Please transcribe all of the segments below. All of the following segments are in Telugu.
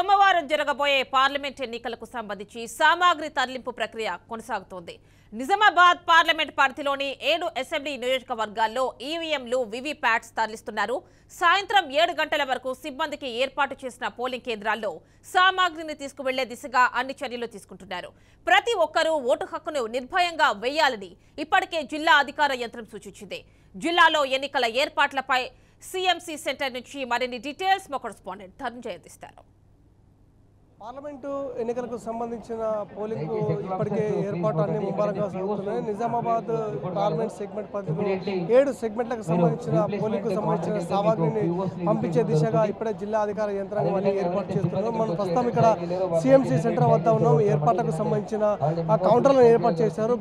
సోమవారం జరగబోయే పార్లమెంట్ ఎన్నికలకు సంబంధించి సామాగ్రి తరలింపు ప్రక్రియ కొనసాగుతోంది. నిజామాబాద్ పార్లమెంట్ పరిధిలోని 7 అసెంబ్లీ నియోజకవర్గాల్లో ఈవీఎంలు, వీవీప్యాట్స్ తరలిస్తున్నారు. సాయంత్రం 7 గంటల వరకు సిబ్బందికి ఏర్పాటు చేసిన పోలింగ్ కేంద్రాల్లో సామాగ్రిని తీసుకువెళ్లే దిశగా అన్ని చర్యలు తీసుకుంటున్నారు. ప్రతి ఒక్కరూ ఓటు హక్కును నిర్భయంగా వేయాలని ఇప్పటికే జిల్లా అధికార యంత్రం సూచించింది. జిల్లాలో ఎన్నికల ఏర్పాట్లపై సీఎంసీ సెంటర్ నుంచి మరిన్ని డీటెయిల్స్ మా కరెస్పాండెంట్ ధనంజయ్ అందిస్తారు. పార్లమెంటు ఎన్నికలకు సంబంధించిన పోలింగ్ ఇప్పటికే ఏర్పాటు అన్ని ముమ్మరంగా సాగుతున్నాయి. నిజామాబాద్ పార్లమెంట్ సెగ్మెంట్ పరిధిలో 7 సెగ్మెంట్లకు సంబంధించిన పోలింగ్ కు సంబంధించిన సామాగ్రిని పంపించే దిశగా ఇప్పుడే జిల్లా అధికార యంత్రాంగం అన్ని ఏర్పాటు చేస్తున్నారు. మనం ప్రస్తుతం ఇక్కడ సీఎంసీ సెంటర్ వద్ద ఉన్నాం. ఏర్పాట్లకు సంబంధించిన ఆ కౌంటర్లను ఏర్పాటు చేశారు.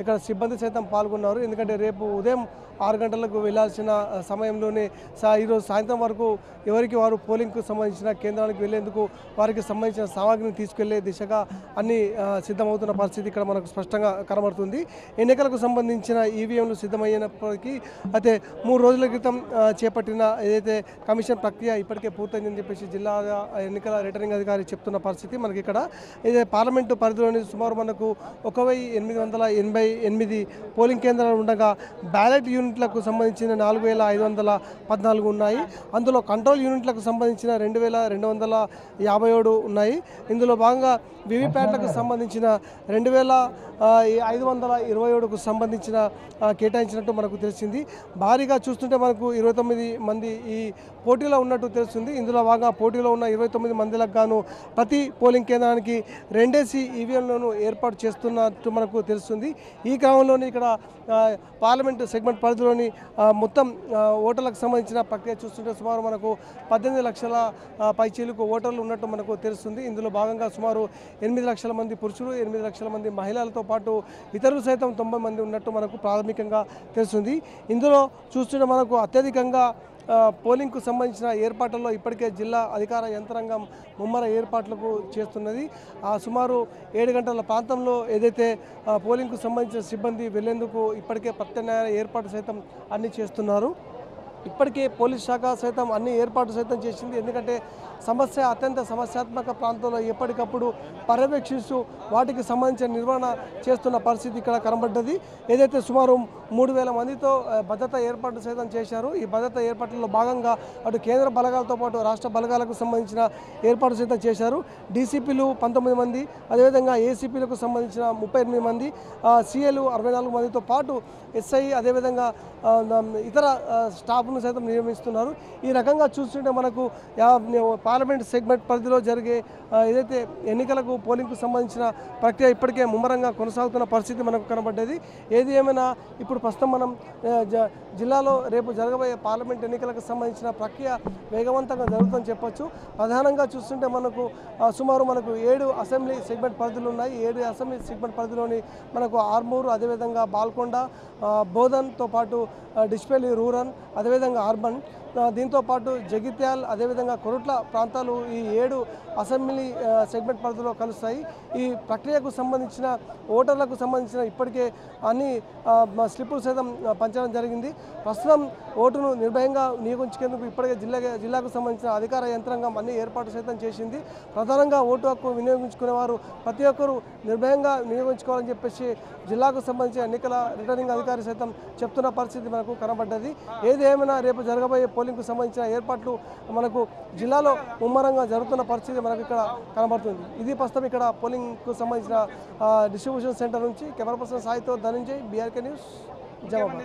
ఇక్కడ సిబ్బంది సైతం పాల్గొన్నారు. ఎందుకంటే రేపు ఉదయం 6 గంటలకు వెళ్లాల్సిన సమయంలోనే ఈరోజు సాయంత్రం వరకు ఎవరికి వారు పోలింగ్కు సంబంధించిన కేంద్రానికి వెళ్లేందుకు వారికి సంబంధించిన సామాగ్రిని తీసుకెళ్లే దిశగా అన్ని సిద్ధమవుతున్న పరిస్థితి ఇక్కడ మనకు స్పష్టంగా కనబడుతుంది. ఎన్నికలకు సంబంధించిన ఈవీఎంలు సిద్ధమయ్యినప్పటికీ అయితే 3 రోజుల క్రితం చేపట్టిన ఏదైతే కమిషన్ ప్రక్రియ ఇప్పటికే పూర్తయిందని చెప్పేసి జిల్లా ఎన్నికల రిటర్నింగ్ అధికారి చెప్తున్న పరిస్థితి మనకి ఇక్కడ ఏదైతే పార్లమెంటు పరిధిలోని సుమారు మనకు 1888 పోలింగ్ కేంద్రాలు ఉండగా బ్యాలెట్ యూనిట్లకు సంబంధించిన 4514 ఉన్నాయి. అందులో కంట్రోల్ యూనిట్లకు సంబంధించిన 2257 ఉన్నాయి. ఇందులో భాగంగా వీవీప్యాట్లకు సంబంధించిన 2527కు సంబంధించిన కేటాయించినట్టు మనకు తెలిసింది. భారీగా చూస్తుంటే మనకు 29 మంది ఈ పోటీలో ఉన్నట్టు తెలుస్తుంది. ఇందులో భాగంగా పోటీలో ఉన్న 29 మందిలకు గాను ప్రతి పోలింగ్ కేంద్రానికి 2 ఈవీఎంలను ఏర్పాటు చేస్తున్నట్టు మనకు తెలుస్తుంది. ఈ క్రమంలోనే ఇక్కడ పార్లమెంట్ సెగ్మెంట్ పరిధిలోని మొత్తం ఓటర్లకు సంబంధించిన ప్రక్రియ చూస్తుంటే సుమారు మనకు 18 లక్షల పైచీలకు ఓటర్లు ఉన్నట్టు మనకు తెలుస్తుంది. ఇందులో భాగంగా సుమారు 8 లక్షల మంది పురుషులు, 8 లక్షల మంది మహిళలతో పాటు ఇతరులు సైతం 90 మంది ఉన్నట్టు మనకు ప్రాథమికంగా తెలుస్తుంది. ఇందులో చూస్తుంటే మనకు అత్యధికంగా పోలింగ్కు సంబంధించిన ఏర్పాట్లలో ఇప్పటికే జిల్లా అధికార యంత్రాంగం ముమ్మర ఏర్పాట్లకు చేస్తున్నది. సుమారు 7 గంటల ప్రాంతంలో ఏదైతే పోలింగ్కు సంబంధించిన సిబ్బంది వెళ్లేందుకు ఇప్పటికే ప్రత్యామ్నాయ ఏర్పాటు సైతం అన్ని చేస్తున్నారు. ఇప్పటికే పోలీస్ శాఖ సైతం అన్ని ఏర్పాట్లు సైతం చేసింది. ఎందుకంటే అత్యంత సమస్యాత్మక ప్రాంతంలో ఎప్పటికప్పుడు పర్యవేక్షిస్తూ వాటికి సంబంధించిన నిర్వహణ చేస్తున్న పరిస్థితి ఇక్కడ కనబడ్డది. ఏదైతే సుమారు 3000 మందితో భద్రతా ఏర్పాట్లు సైతం చేశారు. ఈ భద్రతా ఏర్పాట్లలో భాగంగా అటు కేంద్ర బలగాలతో పాటు రాష్ట్ర బలగాలకు సంబంధించిన ఏర్పాట్లు సైతం చేశారు. డీసీపీలు 19 మంది, అదేవిధంగా ఏసీపీలకు సంబంధించిన 38 మంది, సీఏలు 64 మందితో పాటు ఎస్ఐ అదేవిధంగా ఇతర స్టాఫ్ను సైతం నియమిస్తున్నారు. ఈ రకంగా చూస్తుంటే మనకు పార్లమెంట్ సెగ్మెంట్ పరిధిలో జరిగే ఏదైతే ఎన్నికలకు పోలింగ్కు సంబంధించిన ప్రక్రియ ఇప్పటికే ముమ్మరంగా కొనసాగుతున్న పరిస్థితి మనకు కనబడ్డది. ఏది ఏమైనా ఇప్పుడు ప్రస్తుతం మనం జిల్లాలో రేపు జరగబోయే పార్లమెంట్ ఎన్నికలకు సంబంధించిన ప్రక్రియ వేగవంతంగా జరుగుతుందని చెప్పొచ్చు. ప్రధానంగా చూస్తుంటే మనకు సుమారు 7 అసెంబ్లీ సెగ్మెంట్ పరిధులు ఉన్నాయి. 7 అసెంబ్లీ సెగ్మెంట్ పరిధిలోని మనకు ఆర్మూరు, అదేవిధంగా బాల్కొండ, బోధన్తో పాటు డిస్పెల్లి రూరల్, అదేవిధంగా అర్బన్, దీంతో పాటు జగిత్యాల్, అదేవిధంగా కొరుట్ల ప్రాంతాలు ఈ 7 అసెంబ్లీ సెగ్మెంట్ పరిధిలో కలుస్తాయి. ఈ ప్రక్రియకు సంబంధించిన ఓటర్లకు సంబంధించిన ఇప్పటికే అన్ని స్లిప్పులు సైతం పంచడం జరిగింది. ప్రస్తుతం ఓటును నిర్భయంగా వినియోగించుకేందుకు ఇప్పటికే జిల్లాకు సంబంధించిన అధికార యంత్రాంగం అన్ని ఏర్పాటు సైతం చేసింది. ప్రధానంగా ఓటు హక్కు వినియోగించుకునేవారు ప్రతి ఒక్కరూ నిర్భయంగా వినియోగించుకోవాలని చెప్పేసి జిల్లాకు సంబంధించిన ఎన్నికల రిటర్నింగ్ అధికారి సైతం చెప్తున్న పరిస్థితి మనకు కనబడ్డది. ఏది ఏమైనా రేపు జరగబోయే పోలింగ్కు సంబంధించిన ఏర్పాట్లు మనకు జిల్లాలో ముమ్మరంగా జరుగుతున్న పరిస్థితి మనకు ఇక్కడ కనబడుతుంది. ఇది ప్రస్తుతం ఇక్కడ పోలింగ్కు సంబంధించిన డిస్ట్రిబ్యూషన్ సెంటర్ నుంచి కెమెరా పర్సన్ సాయితో ధనంజయ్, బీఆర్కే న్యూస్, జవాబు.